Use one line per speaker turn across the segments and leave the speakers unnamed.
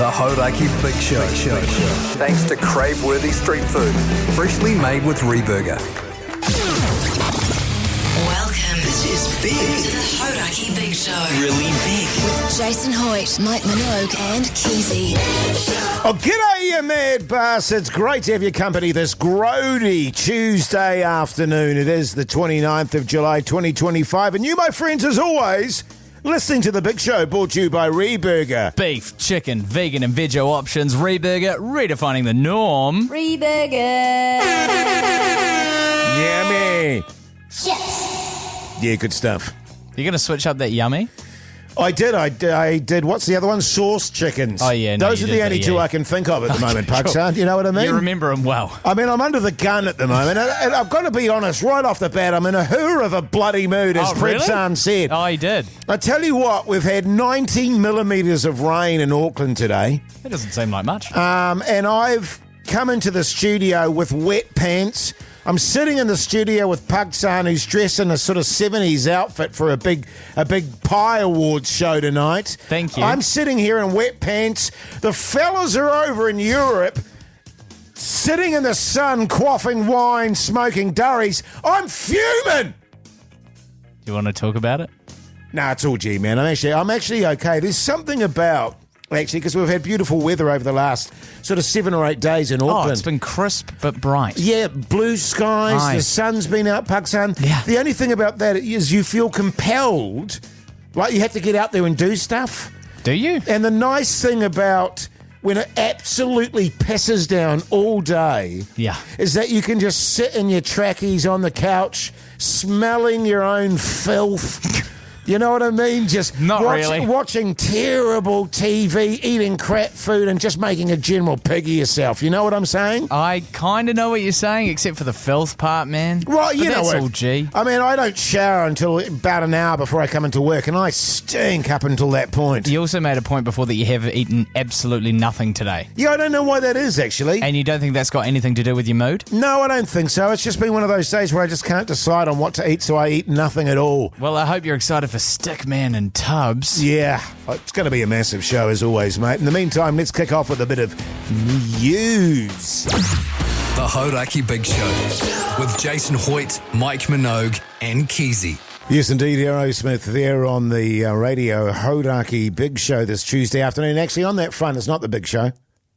The Hauraki Big Show. Thanks to crave-worthy street food, freshly made with Reburger.
Welcome.
This is big.
To the Hauraki Big Show.
Really big.
With Jason Hoyte, Minogue and Keyzie.
Oh, g'day, you mad bastards. Great to have your company this grody Tuesday afternoon. It is the 29th of July, 2025. And you, my friends, as always, listening to The Big Show, brought to you by Reburger.
Beef, chicken, vegan and veggie options. Reburger, redefining the norm.
Reburger.
Yummy.
Yes.
Yeah, good stuff.
You're going to switch up that yummy?
I did. What's the other one? Sauce chickens.
Oh, yeah. No,
those are the only two I can think of at the moment, Pugs. You know what I mean?
You remember them well.
I mean, I'm under the gun at the moment. And I've got to be honest, right off the bat, I'm in a hooer of a bloody mood, as Fred said.
Oh, he did.
I tell you what, we've had 19 millimetres of rain in Auckland today.
That doesn't seem like much.
And I've come into the studio with wet pants. I'm sitting in the studio with Pugsan, who's dressed in a sort of 70s outfit for a big pie awards show tonight.
Thank you.
I'm sitting here in wet pants. The fellas are over in Europe, sitting in the sun, quaffing wine, smoking durries. I'm fuming.
You want to talk about it?
Nah, it's all G, man. I'm actually okay. There's something about, actually, because we've had beautiful weather over the last sort of 7 or 8 days in Auckland.
Oh, it's been crisp but bright.
Yeah, blue skies,
Nice.
The sun's been out, Pugsan.
Yeah.
The only thing about that is you feel compelled, like you have to get out there and do stuff.
Do you?
And the nice thing about when it absolutely pisses down all day is that you can just sit in your trackies on the couch, smelling your own filth. You know what I mean? Just watching terrible TV, eating crap food, and just making a general pig of yourself. You know what I'm saying?
I kind of know what you're saying, except for the filth part, man.
Well, you know
that's
what?
all G.
I mean, I don't shower until about an hour before I come into work, and I stink up until that point.
You also made a point before that you have eaten absolutely nothing today.
Yeah, I don't know why that is, actually.
And you don't think that's got anything to do with your mood?
No, I don't think so. It's just been one of those days where I just can't decide on what to eat, so I eat nothing at all.
Well, I hope you're excited for Stickman and Tubs.
Yeah, it's going to be a massive show as always, mate. In the meantime, let's kick off with a bit of news.
The Hauraki Big Show with Jason Hoyte, Mike Minogue and Keyzie.
Yes, indeed, Aerosmith there on the Radio Hauraki Big Show this Tuesday afternoon. Actually, on that front, it's not the Big Show.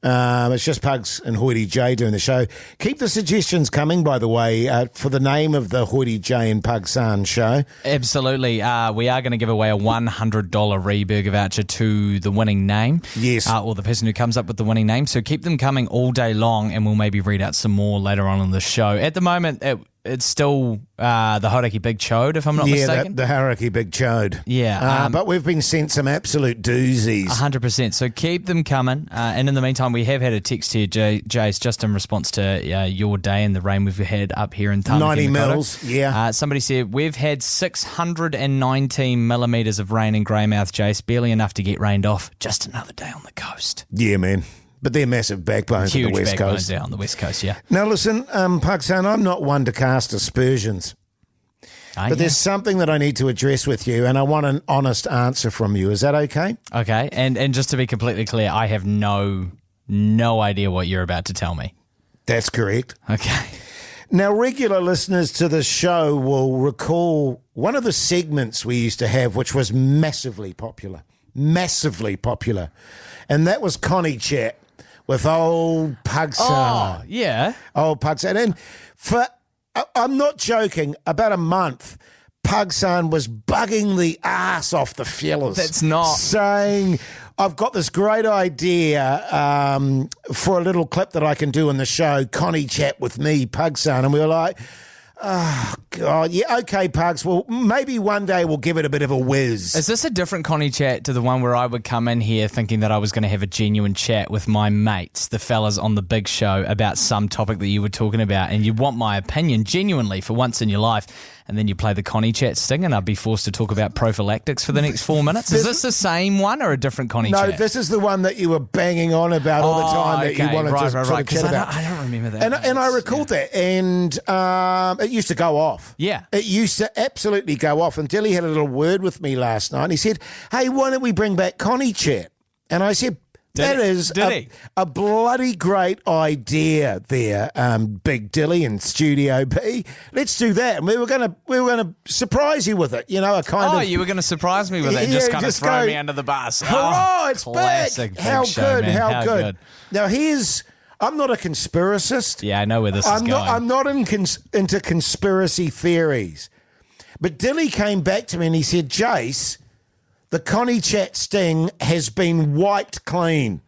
It's just Pugs and Hoyte J doing the show. Keep the suggestions coming, by the way, for the name of the Hoyte J and Pugsan show.
Absolutely. We are going to give away a $100 Reburger voucher to the winning name.
Yes.
Or the person who comes up with the winning name. So keep them coming all day long, and we'll maybe read out some more later on in the show. At the moment, it's still the Hauraki Big Chode, if I'm not mistaken.
The Hauraki Big Chode.
Yeah.
But we've been sent some absolute doozies.
100%. So keep them coming. And in the meantime, we have had a text here, Jase, just in response to your day and the rain we've had up here in Tāmaki
90
Makaurau.
mils, yeah.
Somebody said, we've had 619 millimetres of rain in Greymouth, Jase. Barely enough to get rained off. Just another day on the coast.
Yeah, man. But they're massive backbones on the West Coast.
Huge backbones on the West Coast, yeah.
Now, listen, Pugsan, I'm not one to cast aspersions. But there's something that I need to address with you, and I want an honest answer from you. Is that okay?
Okay, and just to be completely clear, I have no idea what you're about to tell me.
That's correct.
Okay.
Now, regular listeners to the show will recall one of the segments we used to have, which was massively popular, and that was Connie Chat with old Pugsan.
Oh, yeah.
Old Pugsan. And I'm not joking, about a month, Pugsan was bugging the ass off the fellas.
That's not.
Saying, I've got this great idea for a little clip that I can do in the show, Connie Chat with me, Pugsan. And we were like, oh, God, yeah, okay, Pugs. Well, maybe one day we'll give it a bit of a whiz.
Is this a different Connie Chat to the one where I would come in here thinking that I was going to have a genuine chat with my mates, the fellas on the Big Show, about some topic that you were talking about, and you want my opinion genuinely for once in your life, and then you play the Connie Chat sting and I'd be forced to talk about prophylactics for the next 4 minutes? Is this the same one or a different Connie Chat?
No, this is the one that you were banging on about all the time that you wanted to sort of chat about.
I don't remember that.
And I recalled that, and it used to go off.
Yeah.
It used to absolutely go off until he had a little word with me last night. He said, hey, why don't we bring back Connie Chat? And I said, That is a bloody great idea there, Big Dilly in Studio B. Let's do that. And we were gonna surprise you with it. You know,
you were going to surprise me with it and just kind of throw me under the bus.
Oh, it's
classic
back. How
show,
good,
man.
how good. Now I'm not a conspiracist.
Yeah, I know where this is going.
I'm not into conspiracy theories. But Dilly came back to me and he said, Jase, the Connie chat sting has been wiped clean.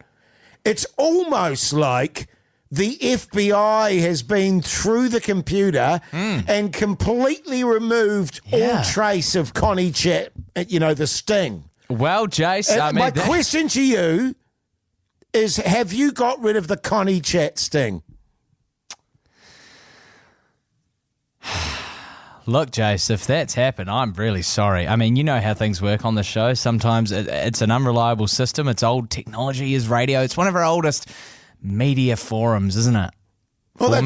It's almost like the FBI has been through the computer and completely removed all trace of Connie chat, the sting.
Well, Jase,
my question to you is, have you got rid of the Connie chat sting?
Look, Jase, if that's happened, I'm really sorry. I mean, you know how things work on the show. Sometimes it's an unreliable system. It's old technology is radio. It's one of our oldest media forums, isn't it?
Well,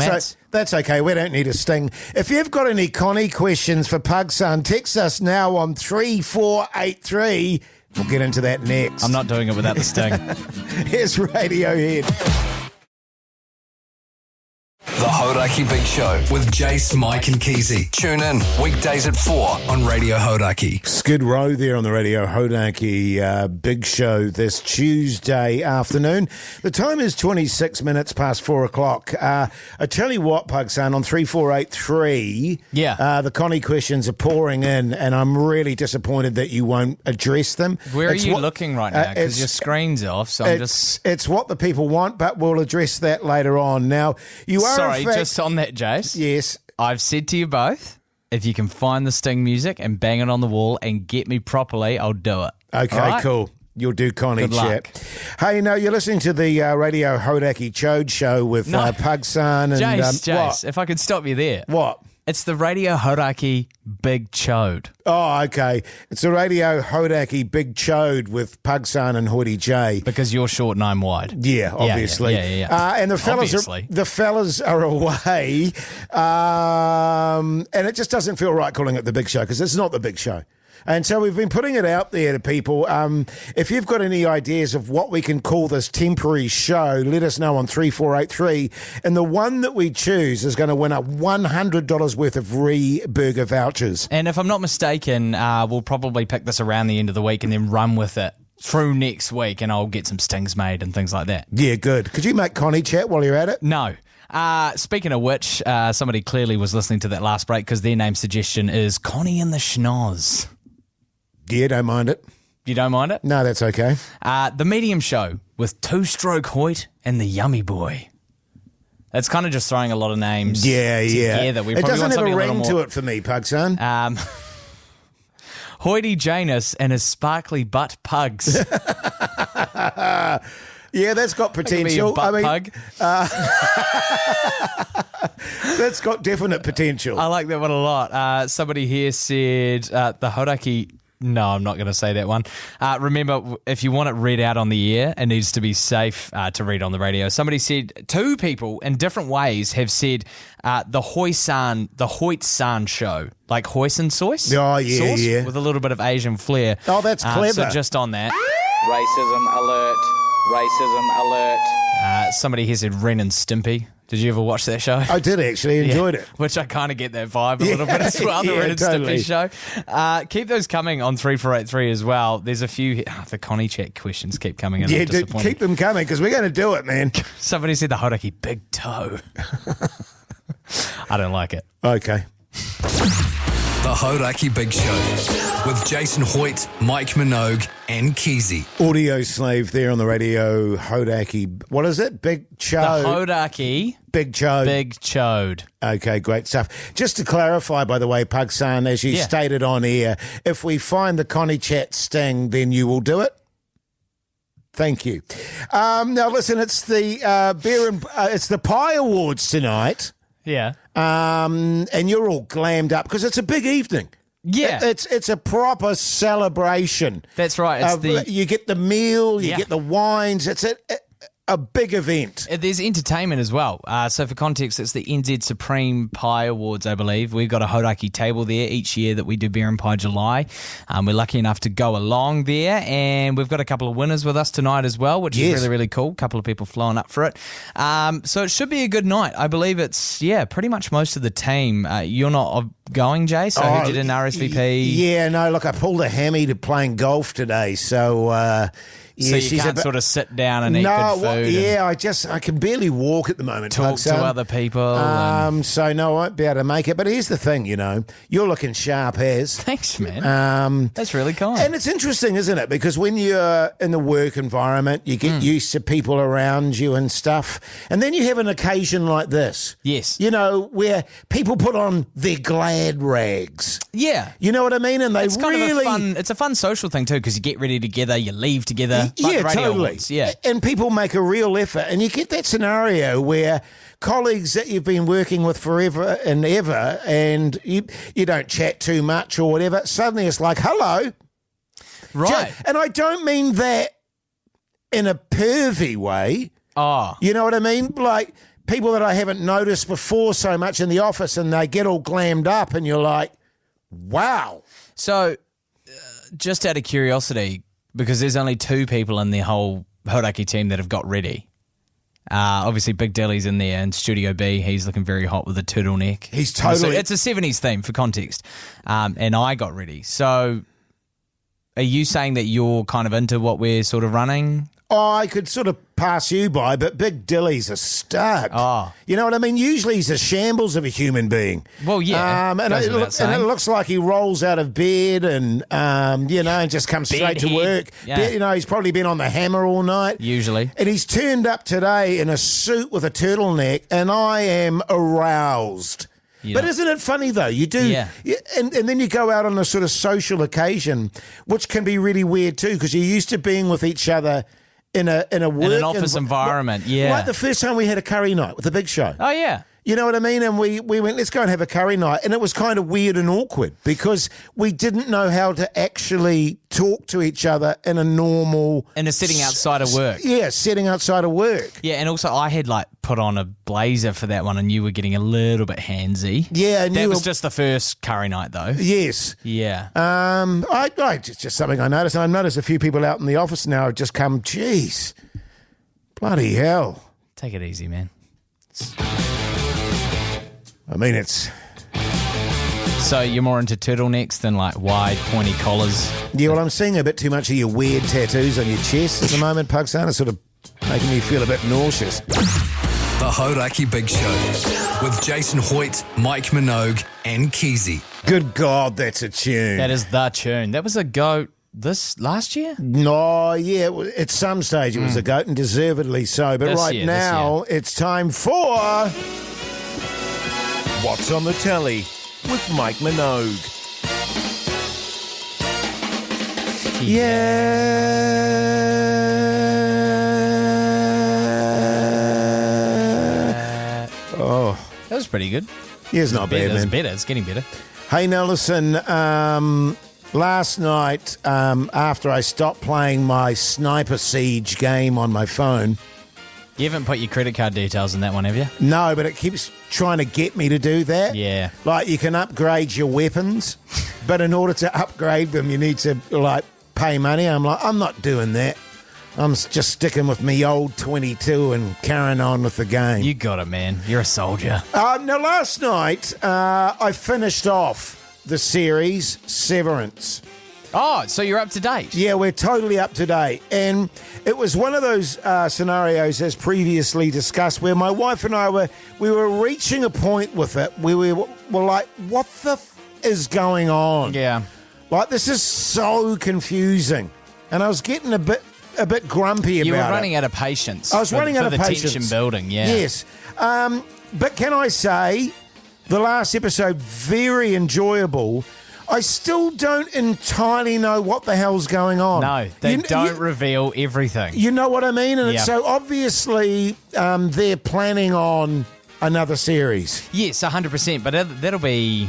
that's okay. We don't need a sting. If you've got any Connie questions for Pugs, text us now on 3483. We'll get into that next.
I'm not doing it without the sting.
Here's Radiohead.
The Hauraki Big Show with Jase, Mike and Keyzie. Tune in weekdays at 4 on Radio Hauraki.
Skid Row there on the Radio Hauraki Big Show this Tuesday afternoon. The time is 26 minutes past 4 o'clock. I tell you what, Pugson, on 3483, the Connie questions are pouring in, and I'm really disappointed that you won't address them.
Where are you looking right now? Because your screen's off, so
It's what the people want, but we'll address that later on. Now, you are...
Sorry, just on that, Jase.
Yes.
I've said to you both, if you can find the Sting music and bang it on the wall and get me properly, I'll do it.
Okay,
right?
Cool. You'll do Connie
Good luck.
chat. Hey, no, you're listening to the Radio Hauraki Chode Show with Pugson and...
Jase, if I could stop you there.
What?
It's the Radio Hauraki Big Chode.
Oh, okay. It's the Radio Hauraki Big Chode with Pugson and Hoyte J.
Because you're short and I'm wide.
Yeah, obviously.
Yeah.
And the fellas are away, and it just doesn't feel right calling it the Big Show because it's not the Big Show. And so we've been putting it out there to people. If you've got any ideas of what we can call this temporary show, let us know on 3483. And the one that we choose is going to win a $100 worth of Burger vouchers.
And if I'm not mistaken, we'll probably pick this around the end of the week and then run with it through next week, and I'll get some stings made and things like that.
Yeah, good. Could you make Connie chat while you're at it?
No. Speaking of which, somebody clearly was listening to that last break because their name suggestion is Connie and the Schnoz.
Yeah, don't mind it.
You don't mind it?
No, that's okay.
The Medium Show with Two-Stroke Hoyte and the Yummy Boy. That's kind of just throwing a lot of names together. We
it doesn't have a ring
more...
to it for me, Pugson.
Hoyte Janus and his sparkly butt pugs.
Yeah, that's got potential.
Pug.
That's got definite potential.
I like that one a lot. Somebody here said the Hauraki... No, I'm not going to say that one. Remember, if you want it read out on the air, it needs to be safe to read on the radio. Somebody said, two people in different ways have said the Hoyte San show, like hoisin sauce.
Oh, yeah.
With a little bit of Asian flair.
Oh, that's clever.
So just on that. Racism alert. Somebody here said Ren and Stimpy. Did you ever watch that show?
I did actually, enjoyed it.
Which I kind of get that vibe a little bit as well, the Ren and Stimpy show. Keep those coming on 3483 as well. There's a few, the Connie chat questions keep coming in.
Yeah, keep them coming because we're going to do it, man.
Somebody said the Hauraki big toe. I don't like it.
Okay.
The Hauraki Big Show with Jason Hoyte, Mike Minogue and Keyzie.
Audio slave there on the Radio Hauraki. What is it? Big Chode.
The Hauraki
Big Chode.
Big Chode.
Okay, great stuff. Just to clarify, by the way, Pugson, as you stated on air, if we find the Connie chat sting, then you will do it? Thank you. Now, listen, it's the it's the Pie Awards tonight.
Yeah.
And you're all glammed up because it's a big evening.
Yeah.
It's a proper celebration.
That's right.
You get the meal, you get the wines. It's a big event.
There's entertainment as well. So for context, it's the NZ Supreme Pie Awards, I believe. We've got a Hauraki table there each year that we do Beer and Pie July. We're lucky enough to go along there, and we've got a couple of winners with us tonight as well, which is really, really cool. A couple of people flowing up for it. So it should be a good night. I believe it's, pretty much most of the team. You're not going, Jase? I heard you did an RSVP.
Yeah, no, look, I pulled a hammy to playing golf today, so...
So you can't sort of sit down and eat good food.
I can barely walk at the moment.
Talk to other people.
So no, I won't be able to make it. But here's the thing, you're looking sharp as.
Thanks, man. That's really kind.
And it's interesting, isn't it? Because when you're in the work environment, you get used to people around you and stuff. And then you have an occasion like this.
Yes.
Where people put on their glad rags.
Yeah.
You know what I mean? And
it's kind of a fun social thing too, because you get ready together, you leave together. Like
totally.
Awards, yeah.
And people make a real effort. And you get that scenario where colleagues that you've been working with forever and ever, and you don't chat too much or whatever, suddenly it's like, hello.
Right.
And I don't mean that in a pervy way.
Oh.
You know what I mean? Like people that I haven't noticed before so much in the office, and they get all glammed up and you're like, wow.
So just out of curiosity, because there's only 2 people in the whole Hauraki team that have got ready. Obviously, Big Dilly's in there, and Studio B, he's looking very hot with a turtleneck.
He's totally...
So it's a 70s theme, for context. And I got ready. So are you saying that you're kind of into what we're sort of running?
Oh, I could sort of pass you by, but Big Dilly's a stud.
Oh.
You know what I mean? Usually he's a shambles of a human being.
Well, yeah.
And it looks like he rolls out of bed and, and just comes straight to work.
Yeah.
He's probably been on the hammer all night.
Usually.
And he's turned up today in a suit with a turtleneck, and I am aroused. But isn't it funny, though? You do, and then you go out on a sort of social occasion, which can be really weird, too, because you're used to being with each other in a work...
In an office environment, yeah.
Like the first time we had a curry night with the Big Show.
Oh, yeah.
You know what I mean? And we went, let's go and have a curry night. And it was kind of weird and awkward because we didn't know how to actually talk to each other in a normal...
In a setting outside of work.
Yeah, setting outside of work.
Yeah, and also I had put on a blazer for that one, and you were getting a little bit handsy.
Yeah. And
that was just the first curry night, though.
Yes.
Yeah.
Just something I noticed. And I've noticed a few people out in the office now have just come, geez, bloody hell.
Take it easy, man.
I mean, it's...
So you're more into turtlenecks than wide, pointy collars?
Yeah, well, I'm seeing a bit too much of your weird tattoos on your chest at the moment, Pugs. It's sort of making me feel a bit nauseous.
The Hauraki Big Show with Jason Hoyte, Mike Minogue and Keyzie.
Good God, that's a tune.
That is the tune. That was a goat this last year?
No, yeah, at some stage it was a goat, and deservedly so. But right now, it's time for... What's on the Telly with Mike Minogue. Oh.
That was pretty good.
Yeah, it's not bad, man.
It's better. It's getting better.
Hey, now listen, last night, after I stopped playing my Sniper Siege game on my phone...
You haven't put your credit card details in that one, have you?
No, but it keeps trying to get me to do that.
Yeah.
Like, you can upgrade your weapons, but in order to upgrade them, you need to, pay money. I'm like, I'm not doing that. I'm just sticking with me old 22 and carrying on with the game.
You got it, man. You're a soldier.
Now, last night, I finished off the series Severance.
Oh, so you're up to date?
Yeah, we're totally up to date. And it was one of those scenarios, as previously discussed, where my wife and I we were reaching a point with it where we were like, what the is going on?
Yeah.
Like, this is so confusing. And I was getting a bit grumpy about it.
You were running out of patience.
I was running out of patience.
For the tension building, yeah.
Yes. But can I say, the last episode, very enjoyable. I still don't entirely know what the hell's going on.
No, they don't reveal everything.
You know what I mean? And so obviously they're planning on another series.
Yes, 100%. But that'll be,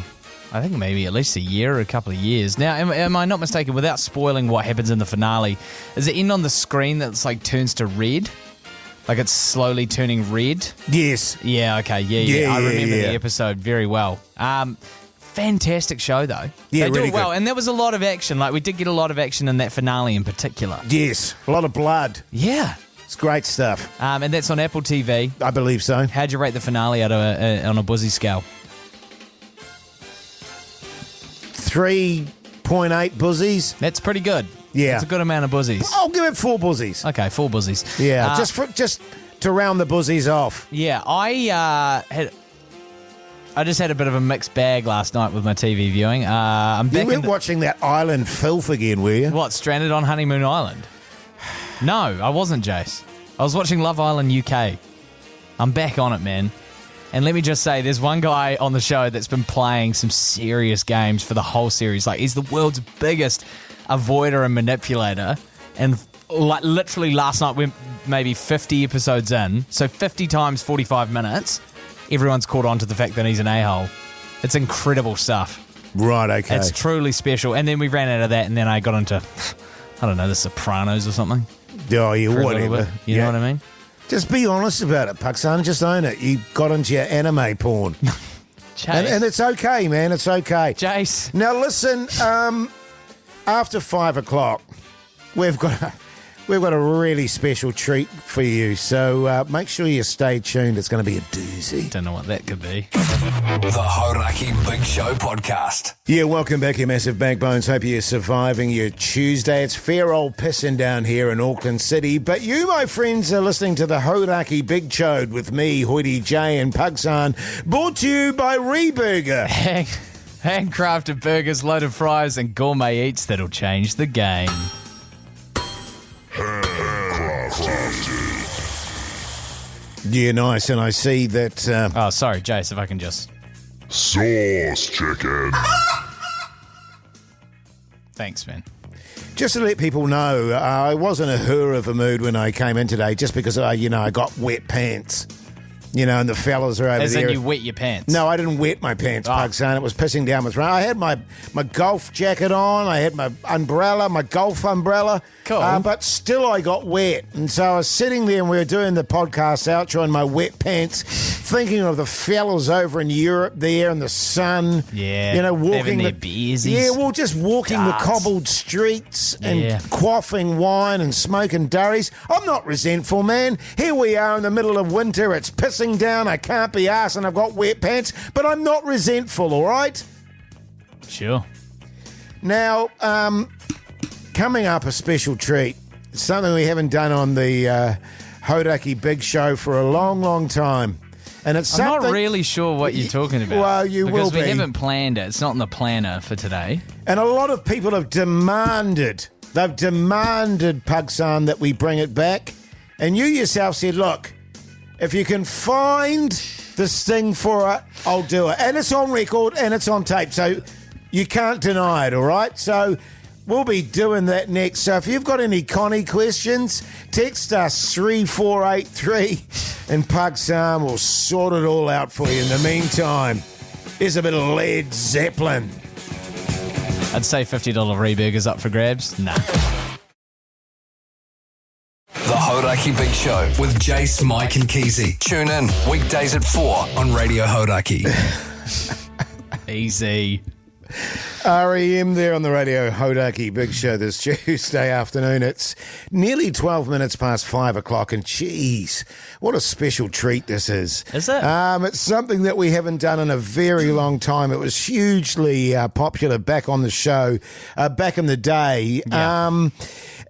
I think, maybe at least a year or a couple of years. Now, am I not mistaken, without spoiling what happens in the finale, does it end on the screen that's turns to red? Like it's slowly turning red.
Yes.
Yeah, okay, yeah. I remember the episode very well. Fantastic show, though.
Yeah,
they do
really
it well.
good.
And there was a lot of action. Like, we did get a lot of action in that finale in particular.
Yes, a lot of blood.
Yeah.
It's great stuff.
And that's on Apple TV.
I believe so.
How'd you rate the finale out of on a Buzzy scale?
3.8 buzzies.
That's pretty good.
Yeah.
It's a good amount of buzzies.
I'll give it 4 buzzies.
Okay, 4 buzzies.
Yeah, just to round the buzzies off.
Yeah, I just had a bit of a mixed bag last night with my TV viewing. I'm back.
You weren't watching that island filth again, were you?
What, Stranded on Honeymoon Island? No, I wasn't, Jase. I was watching Love Island UK. I'm back on it, man. And let me just say, there's one guy on the show that's been playing some serious games for the whole series. Like, he's the world's biggest avoider and manipulator. And like literally last night, we're maybe 50 episodes in. So 50 times 45 minutes. Everyone's caught on to the fact that he's an a-hole. It's incredible stuff.
Right, okay.
It's truly special. And then we ran out of that, and then I got into, I don't know, The Sopranos or something.
Oh, yeah,
For a little
whatever.
bit. You know what I mean?
Just be honest about it, Puxan. Just own it. You got into your anime porn.
Jase.
And it's okay, man. It's okay.
Jase.
Now, listen, after 5 o'clock, we've got a really special treat for you. So make sure you stay tuned. It's going to be a doozy.
Don't know what that could be.
The Hauraki Big Show podcast.
Yeah, welcome back, you massive backbones. Hope you're surviving your Tuesday. It's fair old pissing down here in Auckland City. But you, my friends, are listening to the Hauraki Big Chode with me, Hoyte, Jay and Pugsan. Brought to you by Reburger.
Handcrafted burgers, loaded fries, and gourmet eats that'll change the game.
Yeah, nice. And I see that...
Oh, sorry, Jase, if I can just...
Sauce chicken.
Thanks, man.
just to let people know, I was in a hur of a mood when I came in today just because, I got wet pants. And the fellas are over
As
there.
in you wet your pants?
No, I didn't wet my pants, Pugsan. It was pissing down with rain. I had my golf jacket on. I had my umbrella, my golf umbrella.
Cool.
But still I got wet. And so I was sitting there and we were doing the podcast outro in my wet pants, thinking of the fellas over in Europe there in the sun.
Yeah.
Walking
having their beersies.
Yeah, well, just walking
Darts.
the cobbled streets and quaffing wine and smoking durries. I'm not resentful, man. Here we are in the middle of winter. It's pissing down. I can't be arsed and I've got wet pants, but I'm not resentful, all right?
Sure.
Now, coming up, a special treat. It's something we haven't done on the Hauraki Big Show for a long, long time. And it's
I'm
something...
not really sure what you're talking about.
Well, you will be.
Because we haven't planned it. It's not in the planner for today.
And a lot of people have demanded, Pugsan, that we bring it back. And you yourself said, look, if you can find the sting for it, I'll do it. And it's on record and it's on tape, so you can't deny it, all right? So we'll be doing that next. So if you've got any Connie questions, text us 3483 and Pugsan will sort it all out for you. In the meantime, here's a bit of Led Zeppelin.
I'd say $50 Reburgers up for grabs. Nah.
The Hauraki Big Show with Jase, Mike and Keyzie. Tune in weekdays at 4 on Radio Hauraki.
Easy.
REM there on the Radio Hauraki Big Show this Tuesday afternoon. It's nearly 12 minutes past 5 o'clock, and geez, what a special treat this is.
Is it?
It's something that we haven't done in a very long time. It was hugely popular back on the show back in the day.
Yeah.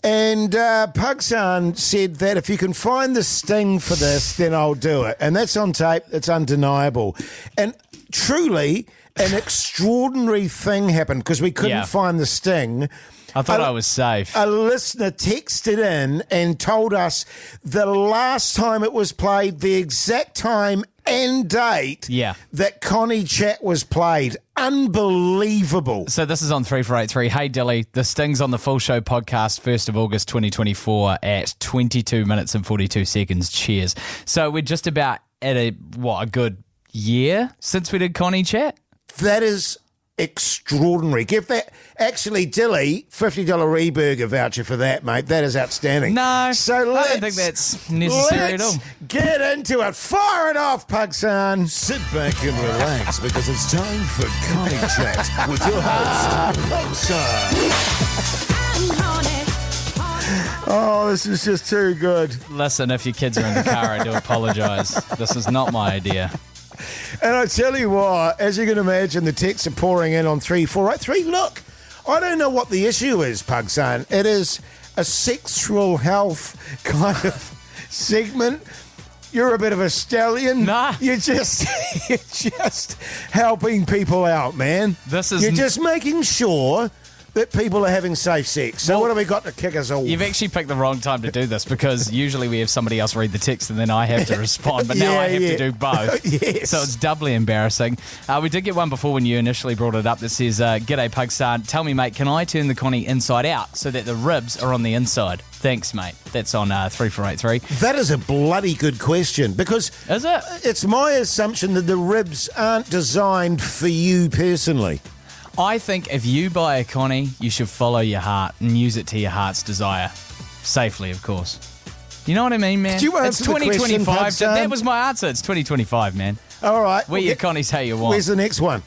And Pugsan said that if you can find the sting for this, then I'll do it. And that's on tape. It's undeniable. And truly, an extraordinary thing happened because we couldn't find the sting.
I thought I was safe.
A listener texted in and told us the last time it was played, the exact time and date that Connie Chat was played. Unbelievable.
So this is on 3483. Hey, Dilly, the Sting's on the Full Show podcast, 1st of August 2024 at 22 minutes and 42 seconds. Cheers. So we're just about at a good year since we did Connie Chat?
That is extraordinary. Give that, actually, Dilly, $50 e-burger voucher for that, mate. That is outstanding.
No,
so
I don't think that's necessary at all.
Get into it. Fire it off, Pugson.
Sit back and relax because it's time for Connie Chat with your host, Pugson.
Oh, this is just too good.
Listen, if your kids are in the car, I do apologise. This is not my idea.
And I tell you what, as you can imagine, the texts are pouring in on 3483. Look, I don't know what the issue is, Pugson. It is a sexual health kind of segment. You're a bit of a stallion.
Nah.
You're just helping people out, man. You're just making sure that people are having safe sex. So what have we got to kick us off?
You've actually picked the wrong time to do this because usually we have somebody else read the text and then I have to respond. But now I have to do both.
Yes.
So it's doubly embarrassing. We did get one before when you initially brought it up that says, G'day Pugsan, tell me mate, can I turn the Connie inside out so that the ribs are on the inside? Thanks mate. That's on 3483.
That is a bloody good question because
is it?
It's my assumption that the ribs aren't designed for you personally.
I think if you buy a Connie, you should follow your heart and use it to your heart's desire. Safely, of course. You know what I mean, man?
Did you
it's
answer the
2025.
question,
That was my answer. It's 2025, man.
All right.
Wear your Connies how you want.
Where's the next one?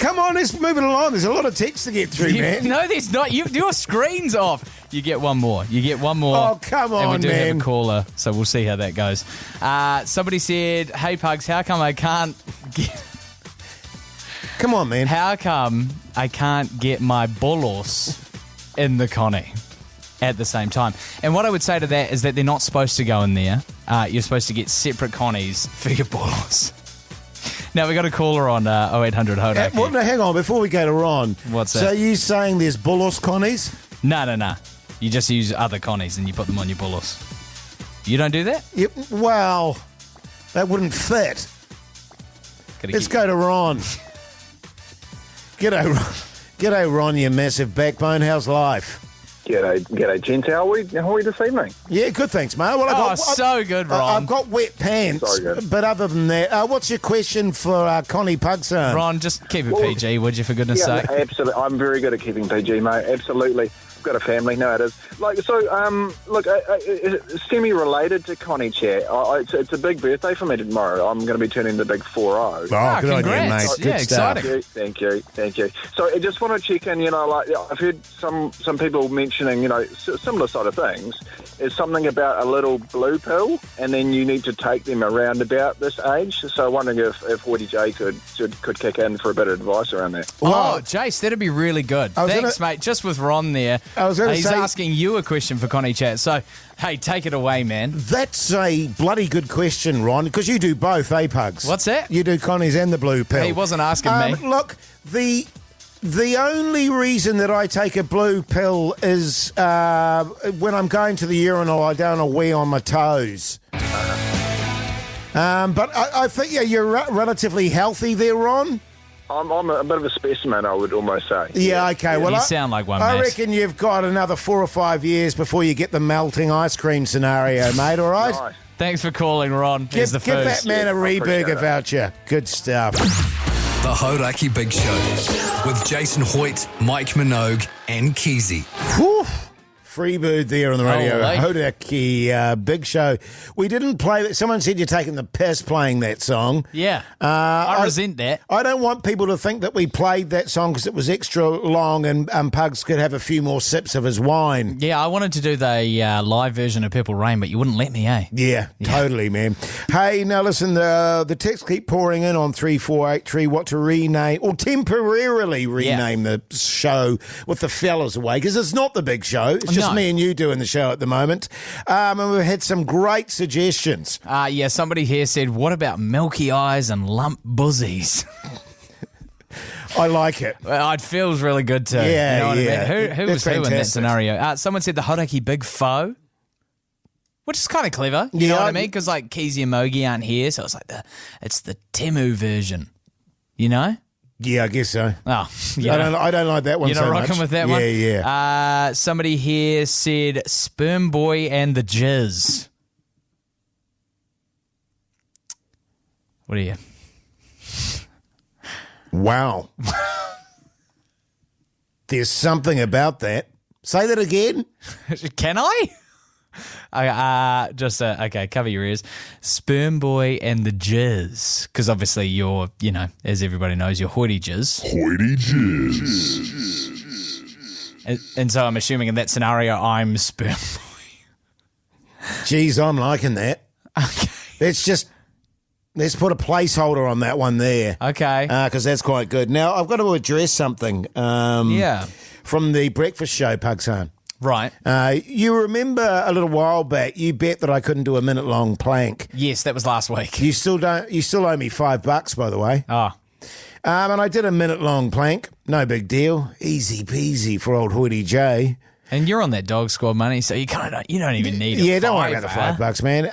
Come on, let's move it along. There's a lot of text to get through, man.
No, there's not. Your screen's off. You get one more.
Oh, come on,
and we do
man.
have a caller, so we'll see how that goes. Somebody said, hey, Pugs, how come I can't get...
Come on, man.
How come I can't get my bolos in the Connie at the same time? And what I would say to that is that they're not supposed to go in there. You're supposed to get separate Connies for your bolos. Now, we got a caller on 0800 Hauraki.
Well, no, hang on. Before we go to Ron.
What's that?
So you saying there's bolos Connies?
No. You just use other Connies and you put them on your bolos. You don't do that?
Yep. Well, that wouldn't fit. Let's go to Ron. G'day, Ron, you massive backbone. How's life?
G'day, gents. How are we this evening?
Yeah, good, thanks, mate. Well,
so good, Ron.
I've got wet pants, but other than that, what's your question for Connie Pugson?
Ron, just keep it PG, would you, for goodness sake?
Absolutely. I'm very good at keeping PG, mate. Absolutely. I've got a family. No, it is. Semi-related to Connie Chat. It's a big birthday for me tomorrow. I'm going to be turning the big 40.
Oh, good on you, mate. Good stuff.
Thank you. So I just want to check in, I've heard some people mentioning, similar sort of things. There's something about a little blue pill, and then you need to take them around about this age. So I'm wondering if Hoyte J could kick in for a bit of advice around that.
Oh, Jase, that'd be really good. Thanks, mate. Just with Ron there. He's asking you a question for Connie Chat. So, hey, take it away, man.
That's a bloody good question, Ron, because you do both, Pugs?
What's that?
You do Connies and the blue pill.
He wasn't asking me.
Look, the only reason that I take a blue pill is when I'm going to the urinal, I don't want to wee on my toes. But I think you're relatively healthy there, Ron.
I'm a bit of a specimen, I would almost say.
Yeah, okay. Well,
you sound like one,
I
mate.
reckon you've got another 4 or 5 years before you get the melting ice cream scenario, mate, all right?
Nice.
Thanks for calling, Ron.
Give that man a re-burger voucher. Good stuff.
The Hauraki Big Show with Jason Hoyte, Mike Minogue and Keyzie.
Whew. Free bird there on the radio.
Hauraki
Big Show. We didn't play that. Someone said you're taking the piss playing that song.
Yeah. I resent that.
I don't want people to think that we played that song because it was extra long and Pugs could have a few more sips of his wine.
Yeah, I wanted to do the live version of Purple Rain, but you wouldn't let me, eh?
Yeah, totally, man. Hey, now listen, the texts keep pouring in on 3483 what to rename or temporarily rename the show with the fellas away because it's not the big show. It's just me and you doing the show at the moment. And we've had some great suggestions.
Somebody here said, what about milky eyes and lump buzzies?
I like it.
Well, it feels really good too.
Yeah,
you know what
yeah.
I mean? Who was who in that scenario? Someone said the Hauraki Big Foe, which is kind of clever. You know what I mean? Because like Keyzie and Mogi aren't here, so it's like it's the Temu version. You know?
Yeah, I guess so.
Oh,
I don't like that one so much.
You're not rocking with that one?
Yeah.
Somebody here said Sperm Boy and the Jizz. What are you?
Wow. There's something about that. Say that again.
Can I? Okay, cover your ears. Sperm Boy and the Jizz. Because obviously you're, as everybody knows, you're Hoyte Jizz.
Hoyte Jizz.
And so I'm assuming in that scenario I'm Sperm Boy.
Geez, I'm liking that.
Okay.
Let's put a placeholder on that one there.
Okay.
Because that's quite good. Now, I've got to address something. From the breakfast show, Pugs.
Right.
You remember a little while back, you bet that I couldn't do a minute-long plank.
Yes, that was last week.
You still don't. You still owe me $5, by the way.
Oh.
And I did a minute-long plank. No big deal. Easy peasy for old Hoyte J.
And you're on that dog squad money, so you don't even need it.
Yeah, don't worry about the $5, man.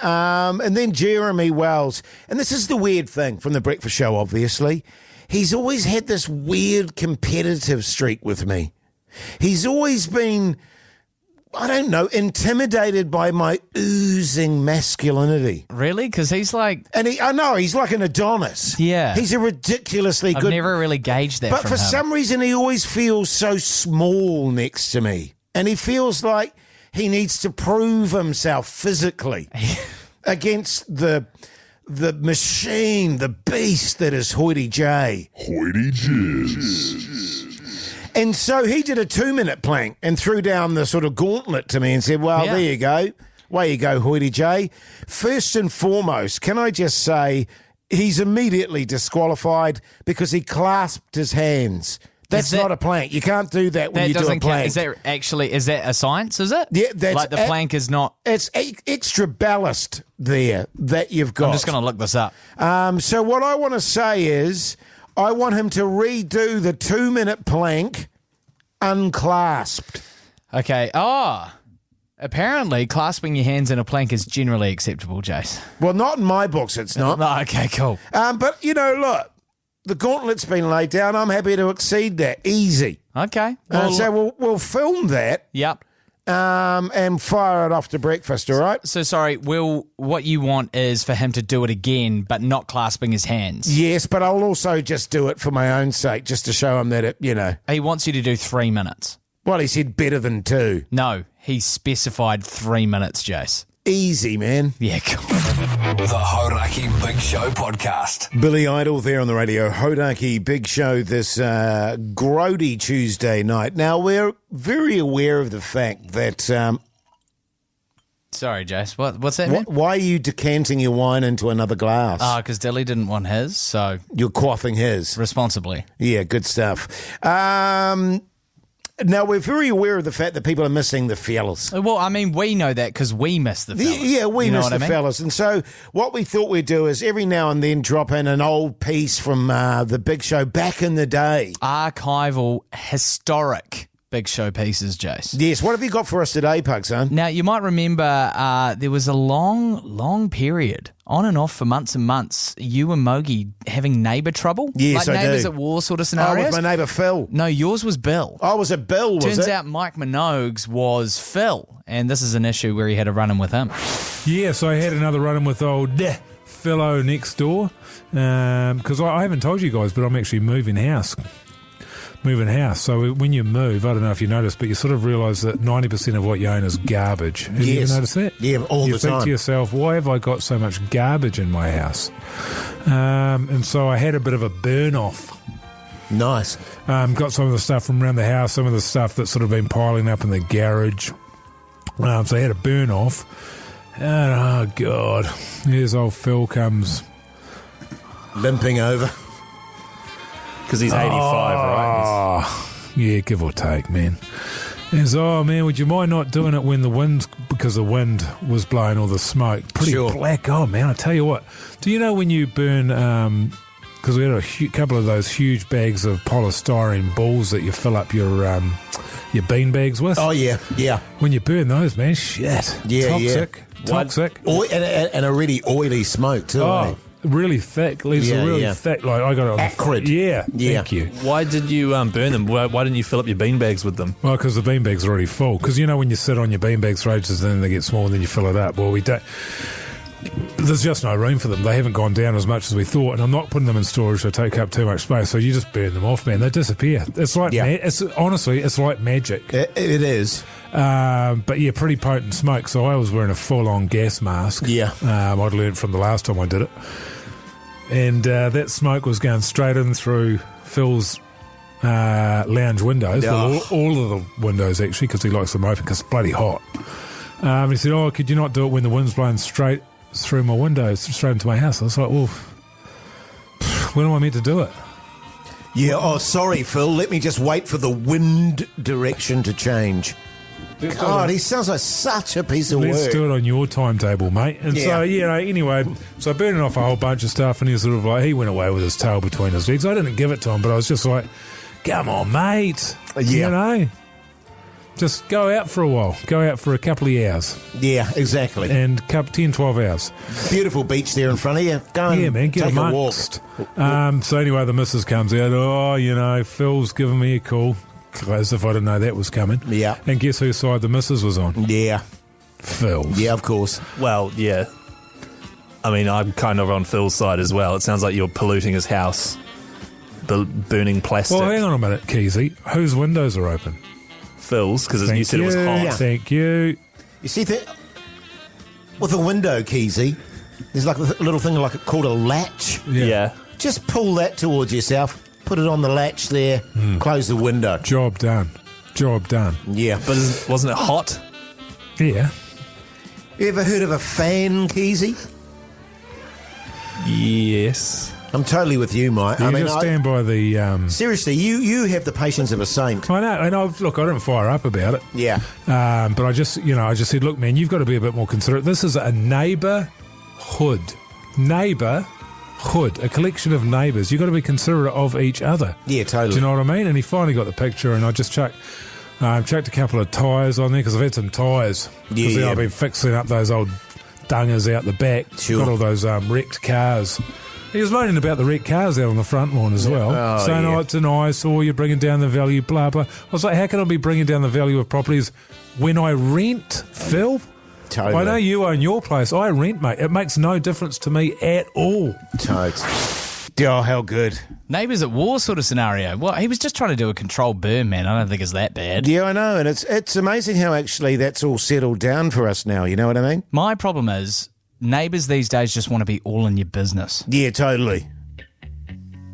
And then Jeremy Wells, and this is the weird thing from the breakfast show, obviously. He's always had this weird competitive streak with me. He's always been, I don't know, intimidated by my oozing masculinity.
Really? Because he's like...
And he's like an Adonis.
Yeah.
He's a ridiculously good...
I've never really gauged that
But
from
for
him.
some reason, he always feels so small next to me. And he feels like he needs to prove himself physically against the machine, the beast that is Hoyte J.
Hoyte Jizz.
And so he did a 2-minute plank and threw down the sort of gauntlet to me and said, well, there you go. Way you go, Hoyte J. First and foremost, can I just say he's immediately disqualified because he clasped his hands. That's not a plank. You can't do that when you do a plank.
Is that a science, is it?
Yeah, that's...
Like the plank is not...
It's extra ballast there that you've got.
I'm just going to look this up.
So what I want to say is I want him to redo the 2-minute plank unclasped.
Okay. Oh, apparently clasping your hands in a plank is generally acceptable, Jase.
Well, not in my books, it's not.
No, okay, cool.
But, look, the gauntlet's been laid down. I'm happy to exceed that. Easy.
Okay.
So we'll film that.
Yep.
And fire it off to breakfast, all right?
So, sorry, what you want is for him to do it again, but not clasping his hands.
Yes, but I'll also just do it for my own sake, just to show him that
He wants you to do 3 minutes.
Well, he said better than 2.
No, he specified 3 minutes, Jase.
Easy, man.
Yeah, cool.
The Hauraki Big Show podcast.
Billy Idol there on the Radio Hauraki Big Show this grody Tuesday night. Now, we're very aware of the fact that...
Sorry, Jase. What's that mean?
Why are you decanting your wine into another glass?
Because Dilly didn't want his, so...
You're quaffing his.
Responsibly.
Yeah, good stuff. Now, we're very aware of the fact that people are missing the fellas.
Well, I mean, we know that because we miss the fellas.
Yeah, we miss the
fellas.
And so what we thought we'd do is every now and then drop in an old piece from the Big Show back in the day.
Archival, historic Big Show pieces, Jase.
Yes, what have you got for us today, Pugs, son?
Now, you might remember there was a long period, on and off for months and months, you and Mogi having neighbour trouble.
Yes,
like
I
neighbours
do.
at war sort of scenarios.
Oh, with my neighbour Phil.
No, yours was Bill.
Oh, was it Bill, was it?
Turns out Mike Minogue's was Phil, and this is an issue where he had a run-in with him.
Yeah, so I had another run-in with old fellow next door, because I haven't told you guys, but I'm actually moving house. So when you move, I don't know if you noticed, but you sort of realise that 90% of what you own is garbage. Have you ever noticed that?
Yeah, all the time.
You think to yourself, why have I got so much garbage in my house? And so I had a bit of a burn-off.
Nice.
Got some of the stuff from around the house, some of the stuff that's sort of been piling up in the garage. So I had a burn-off. And, oh, God, here's old Phil comes.
Limping over.
Because he's 85, right?
Oh, yeah, give or take, man. And so, man, would you mind not doing it when because the wind was blowing all the smoke? Pretty black. Oh, man, I tell you what. Do you know when you burn, because we had a couple of those huge bags of polystyrene balls that you fill up your bean bags with?
Oh, yeah.
When you burn those, man, shit.
Yeah,
Toxic.
And a really oily smoke, too, eh?
Really thick, leaves a really thick. Like I got it on
acrid.
Yeah, thank you.
Why did you burn them? Why didn't you fill up your beanbags with them?
Well, because the beanbags are already full. Because when you sit on your beanbags for ages, then they get small, and then you fill it up. Well, we don't. there's just no room for them. They haven't gone down as much as we thought, and I'm not putting them in storage to take up too much space. So you just burn them off, man. They disappear. It's like honestly, it's like magic.
It is.
But yeah, pretty potent smoke. So I was wearing a full-on gas mask.
Yeah.
I'd learned from the last time I did it, and that smoke was going straight in through Phil's lounge windows.
Oh.
All of the windows actually, because he likes them open because it's bloody hot. He said, "Oh, could you not do it when the wind's blowing straight through my windows, straight into my house?" I was like, "Well, when am I meant to do it?"
Yeah. Oh, sorry, Phil. Let me just wait for the wind direction to change. God, he sounds like such a piece of work.
Let's do it on your timetable, mate. And so, anyway, so I burning off a whole bunch of stuff, and he was sort of like, he went away with his tail between his legs. I didn't give it to him, but I was just like, come on, mate. You know? Just go out for a while. Go out for a couple of hours.
Yeah, exactly.
And 10, 12 hours.
Beautiful beach there in front of you. Go and
man, get
take a walk.
So anyway, the missus comes out. Oh, Phil's giving me a call. As if I didn't know that was coming.
Yeah.
And guess whose side the missus was on?
Yeah.
Phil's.
Yeah, of course.
Well, yeah. I mean, I'm kind of on Phil's side as well. It sounds like you're polluting his house. Burning plastic.
Well, hang on a minute, Keyzie. Whose windows are open?
Phil's, because you said it was hot.
Yeah.
Thank you.
You see, with a window, Keyzie, there's like a little thing called a latch.
Yeah.
Just pull that towards yourself, put it on the latch there, close the window.
Job done.
Yeah.
But wasn't it hot?
Yeah.
You ever heard of a fan, Keyzie?
Yes.
I'm totally with you, Mike. I
just stand by the...
Seriously, you have the patience of a saint.
I know, and look, I didn't fire up about it.
Yeah.
But I just said, look, man, you've got to be a bit more considerate. This is a neighbourhood, a collection of neighbours. You've got to be considerate of each other.
Yeah, totally.
Do you know what I mean? And he finally got the picture, and I just chucked a couple of tyres on there, because I've had some tyres. Because I've been fixing up those old dungers out the back.
Sure.
Got all those wrecked cars. He was moaning about the wrecked cars out on the front lawn as well, saying, it's an eyesore, you're bringing down the value, blah, blah. I was like, how can I be bringing down the value of properties when I rent, Phil?
Totally.
I know you own your place. I rent, mate. It makes no difference to me at all.
Totes. Oh, how good.
Neighbours at war sort of scenario. Well, he was just trying to do a controlled burn, man. I don't think it's that bad.
Yeah, I know, and it's amazing how actually that's all settled down for us now, you know what I mean?
My problem is, neighbours these days just want to be all in your business.
Yeah, totally.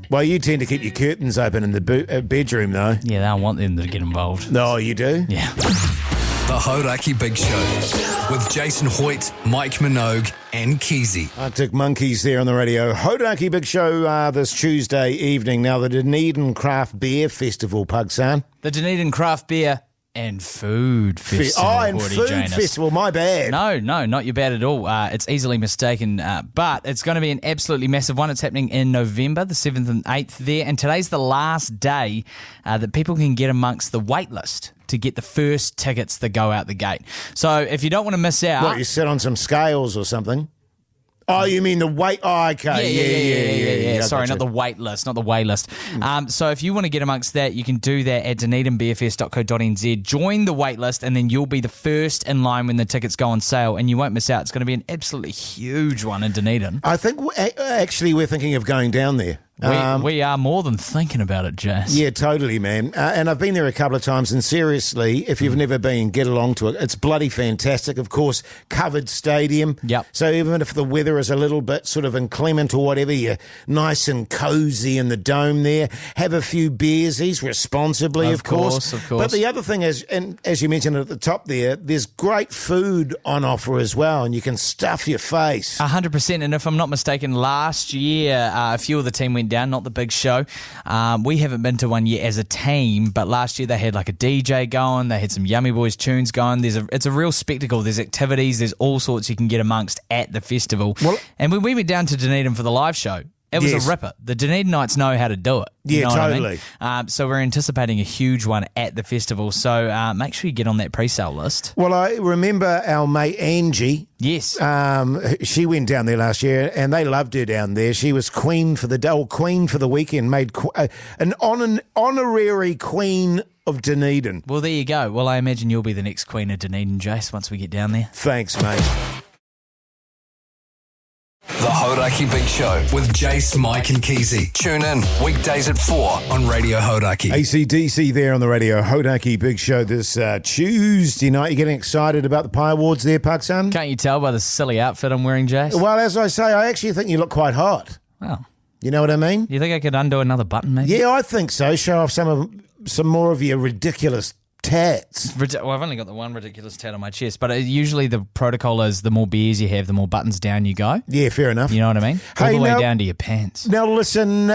Well, you tend to keep your curtains open in the bedroom, though.
Yeah, they don't want them to get involved.
Oh, you do?
Yeah.
The Hauraki Big Show with Jason Hoyte, Mike Minogue and Keyzie.
Arctic Monkeys there on the radio. Hauraki Big Show this Tuesday evening. Now, the Dunedin Craft Beer Festival, Pugs.
The Dunedin Craft Beer and Food Festival.
And Food Festival, my bad.
No, not your bad at all. It's easily mistaken, but it's going to be an absolutely massive one. It's happening in November, the 7th and 8th there, and today's the last day that people can get amongst the wait list to get the first tickets that go out the gate. So if you don't want to miss out...
What, you sit on some scales or something? Oh, you mean the wait? Oh, okay.
Yeah. Sorry, not the wait list, not the wait list. So if you want to get amongst that, you can do that at DunedinBeerFest.co.nz. Join the wait list, and then you'll be the first in line when the tickets go on sale, and you won't miss out. It's going to be an absolutely huge one in Dunedin.
I think actually we're thinking of going down there.
We are more than thinking about it, Jase.
Yeah, totally, man. And I've been there a couple of times, and seriously, if you've never been, get along to it. It's bloody fantastic. Of course, covered stadium.
Yep.
So even if the weather is a little bit sort of inclement or whatever, you're nice and cozy in the dome there. Have a few beersies responsibly, of course.
Of course.
But the other thing is, and as you mentioned at the top there, there's great food on offer as well, and you can stuff your face.
100%. And if I'm not mistaken, last year, a few of the team went down, not the big show. We haven't been to one yet as a team, but last year they had like a DJ going, they had some Yummy Boys tunes going. It's a real spectacle. There's activities, there's all sorts you can get amongst at the festival.
Well,
and when we went down to Dunedin for the live show, it was a ripper. The Dunedinites know how to do it. You know
totally.
What I mean? So we're anticipating a huge one at the festival. So make sure you get on that pre-sale list.
Well, I remember our mate Angie.
Yes.
She went down there last year, and they loved her down there. She was queen for the day, or queen for the weekend, made an honorary queen of Dunedin.
Well, there you go. Well, I imagine you'll be the next queen of Dunedin, Jase, once we get down there.
Thanks, mate.
Hauraki Big Show with Jase, Mike and Keyzie. Tune in weekdays at 4 on Radio Hauraki.
AC/DC there on the Radio Hauraki Big Show this Tuesday night. You getting excited about the Pie Awards there, Pugs, son?
Can't you tell by the silly outfit I'm wearing, Jase?
Well, as I say, I actually think you look quite hot.
Wow.
You know what I mean?
You think I could undo another button, maybe?
Yeah, I think so. Show off some more of your ridiculous tats.
Well, I've only got the one ridiculous tat on my chest, but usually the protocol is the more beers you have, the more buttons down you go.
Yeah, fair enough.
You know what I mean? All the way down to your pants.
Now, listen,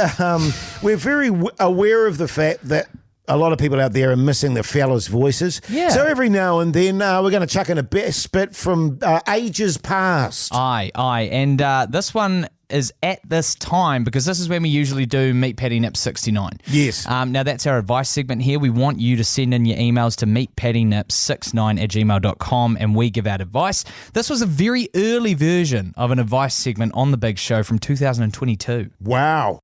we're very aware of the fact that a lot of people out there are missing the fellas' voices.
Yeah.
So every now and then we're going to chuck in a best bit from ages past.
Aye. And this one is at this time because this is when we usually do Meet Paddy Nip 69.
Yes.
Now that's our advice segment here. We want you to send in your emails to meetpaddynip69@gmail.com and we give out advice. This was a very early version of an advice segment on The Big Show from 2022.
Wow.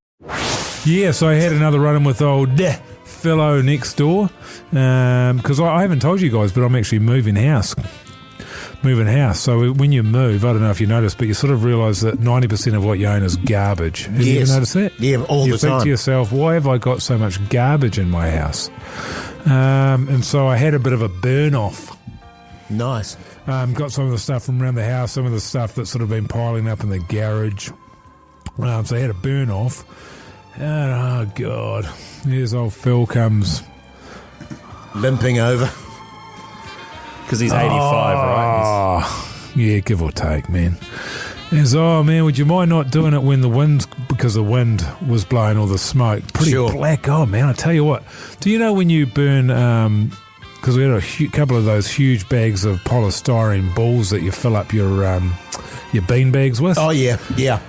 Yeah, so I had another run-in with old fellow next door because I haven't told you guys, but I'm actually moving house. So when you move, I don't know if you noticed, but you sort of realise that 90% of what you own is garbage. Have you ever noticed that?
Yeah, all the time.
You think to yourself, why have I got so much garbage in my house? And so I had a bit of a burn-off.
Nice.
Got some of the stuff from around the house, some of the stuff that's sort of been piling up in the garage. So I had a burn-off. And, oh, God, here's old Phil comes.
Limping over.
Because he's 85, right?
Yeah, give or take, man. He's, man, would you mind not doing it when because the wind was blowing all the smoke? Pretty black. Oh, man, I tell you what. Do you know when you burn, because we had a couple of those huge bags of polystyrene balls that you fill up your bean bags with?
Oh, yeah.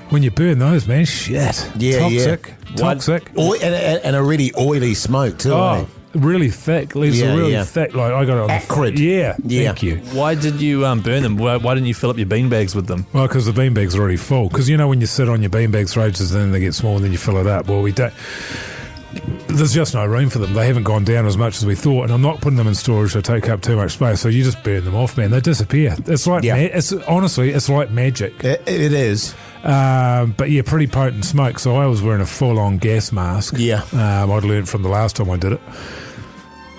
When you burn those, man, shit.
Yeah,
Toxic.
And a really oily smoke, too.
Really thick. Leaves a really thick. Like I got
acrid.
Yeah. Thank you.
Why did you burn them? Why didn't you fill up your bean bags with them?
Well, because the bean bags are already full. Because you know when you sit on your bean bags for ages and then they get small and then you fill it up. Well, we don't. There's just no room for them. They haven't gone down as much as we thought, and I'm not putting them in storage to take up too much space. So you just burn them off, man. They disappear. It's like honestly, it's like magic.
It is.
But yeah, pretty potent smoke. So I was wearing a full-on gas mask.
Yeah.
I'd learned from the last time I did it.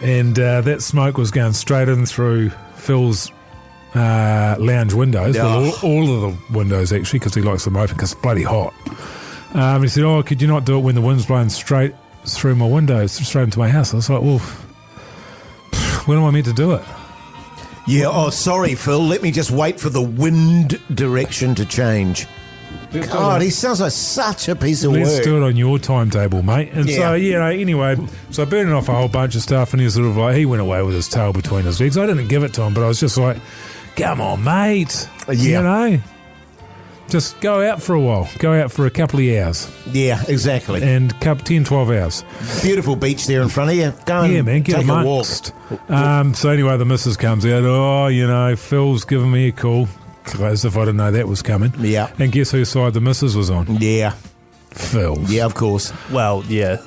And that smoke was going straight in through Phil's lounge windows. Well, all of the windows, actually, because he likes them open because it's bloody hot. He said, could you not do it when the wind's blowing straight through my windows, straight into my house? I was like, well, when am I meant to do it?
Yeah, sorry, Phil. Let me just wait for the wind direction to change. God, he sounds like such a piece of work.
Let's do it on your timetable, mate. And so, anyway, so burning off a whole bunch of stuff, and he was sort of like, he went away with his tail between his legs. I didn't give it to him, but I was just like, come on, mate. You know? Just go out for a while. Go out for a couple of hours.
Yeah, exactly.
And 10, 12 hours.
Beautiful beach there in front of you. Go and
man, get
take a walk.
So anyway, the missus comes out. Phil's giving me a call. As if I didn't know that was coming.
Yeah.
And guess whose side the missus was on?
Yeah.
Phil's.
Yeah, of course.
Well, yeah.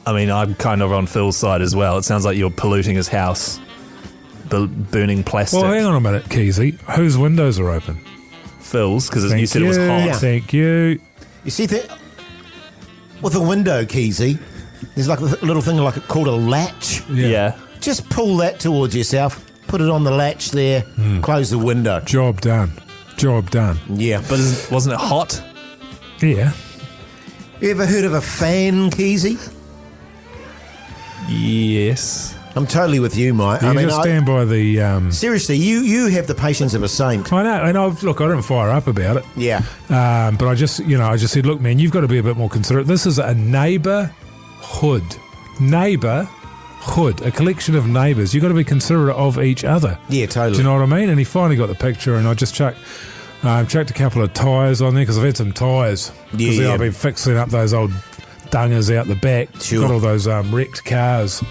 I mean, I'm kind of on Phil's side as well. It sounds like you're polluting his house, burning plastic.
Well, hang on a minute, Keyzie. Whose windows are open?
Phil's, because you said it was hot.
Yeah. Thank you.
You see, with a window, Keyzie, there's like a little thing called a latch.
Yeah.
Just pull that towards yourself. Put it on the latch there. Close the window.
Job done.
Yeah.
But wasn't it hot?
Yeah.
You ever heard of a fan, Keyzie?
Yes.
I'm totally with you, Mike.
I mean, just stand by the...
Seriously, you have the patience of a saint.
I know. And look, I didn't fire up about it.
Yeah.
But I just said, look, man, you've got to be a bit more considerate. This is a neighbourhood. A collection of neighbours. You've got to be considerate of each other.
Yeah, totally.
Do you know what I mean? And he finally got the picture, and I just chucked a couple of tyres on there because I've had some tyres. Because I've been fixing up those old dungers out the back.
Sure.
Got all those wrecked cars.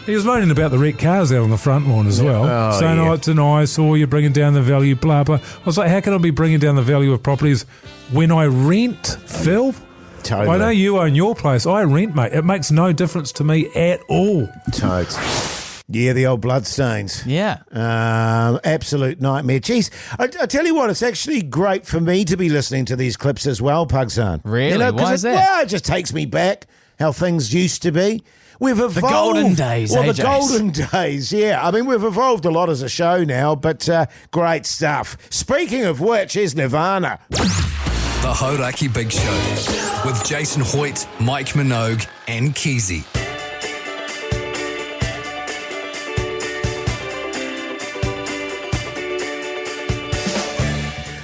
He was moaning about the wrecked cars out on the front lawn as well. Saying, it's an eyesore, you're bringing down the value, blah, blah. I was like, how can I be bringing down the value of properties when I rent, Phil?
Totally.
I know you own your place. I rent, mate. It makes no difference to me at all.
Totes. Yeah, the old bloodstains.
Yeah.
Absolute nightmare. Jeez, I tell you what, it's actually great for me to be listening to these clips as well, Pugsan.
Really? Why is that?
Well, it just takes me back how things used to be. We've evolved.
The golden days,
Well, the
Jace?
golden days, yeah. I mean, we've evolved a lot as a show now, but great stuff. Speaking of which, is Nirvana.
The Hauraki Big Show with Jason Hoyte, Mike Minogue, and Keyzie.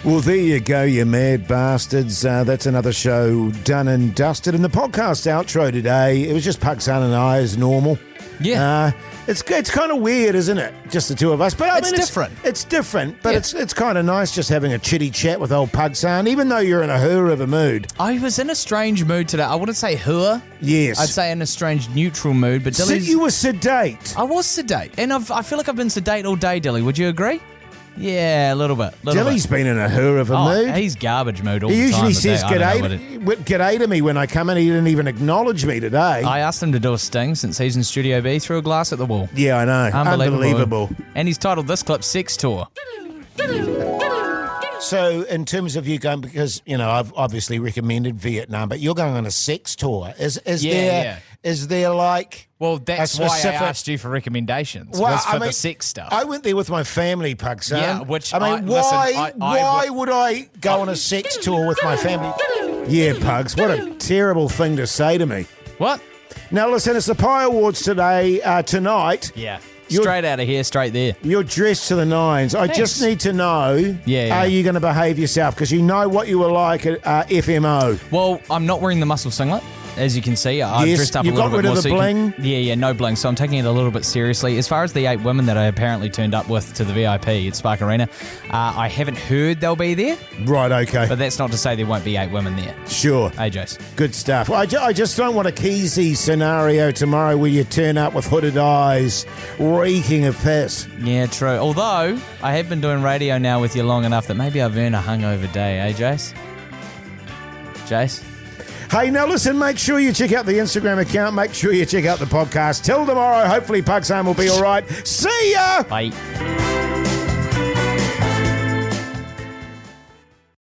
Well, there you go, you mad bastards. That's another show done and dusted. And the podcast outro today, it was just Pugsan and I as normal.
Yeah.
It's kind of weird, isn't it? Just the two of us. But I
It's
mean,
different.
It's different, but
Yeah.
it's kind of nice just having a chitty chat with old Pugsan, even though you're in a hur of a mood.
I was in a strange mood today. I wouldn't say hur.
Yes.
I'd say in a strange neutral mood. But
So
Dilly's...
you were sedate.
I was sedate. And I feel like I've been sedate all day, Dilly. Would you agree? Yeah, a little bit.
Dilly's been in a hur of a mood.
He's garbage mood all
He
the time.
usually says
today. I don't know what
g'day to me when I come in. He didn't even acknowledge me today.
I asked him to do a sting since he's in Studio B, threw a glass at the wall.
Yeah, I know. Unbelievable.
And he's titled this clip Sex Tour.
So, in terms of you going, because I've obviously recommended Vietnam, but you're going on a sex tour. Is there like?
Well, that's
a
why
specific...
I asked you for recommendations.
Well,
was for the sex stuff.
I went there with my family, Pugsan.
Yeah, which
why would I go on a sex tour with my family? Yeah, Pugs. What a terrible thing to say to me.
What?
Now listen, it's the Pie Awards tonight.
Yeah. Straight out of here, straight there.
You're dressed to the nines. I just need to know, are you going to behave yourself? Because you know what you were like at FMO.
Well, I'm not wearing the muscle singlet. As you can see, I've dressed up a little bit more.
You got rid of the bling?
No bling. So I'm taking it a little bit seriously. As far as the 8 women that I apparently turned up with to the VIP at Spark Arena, I haven't heard they'll be there.
Right, okay.
But that's not to say there won't be 8 women there.
Sure.
Hey, Jase.
Good stuff. I just don't want a Keyzie scenario tomorrow where you turn up with hooded eyes, reeking of piss.
Yeah, true. Although, I have been doing radio now with you long enough that maybe I've earned a hungover day, eh, Jase? Jase?
Hey, now listen, make sure you check out the Instagram account. Make sure you check out the podcast. Till tomorrow, hopefully Pugsan will be all right. See ya!
Bye.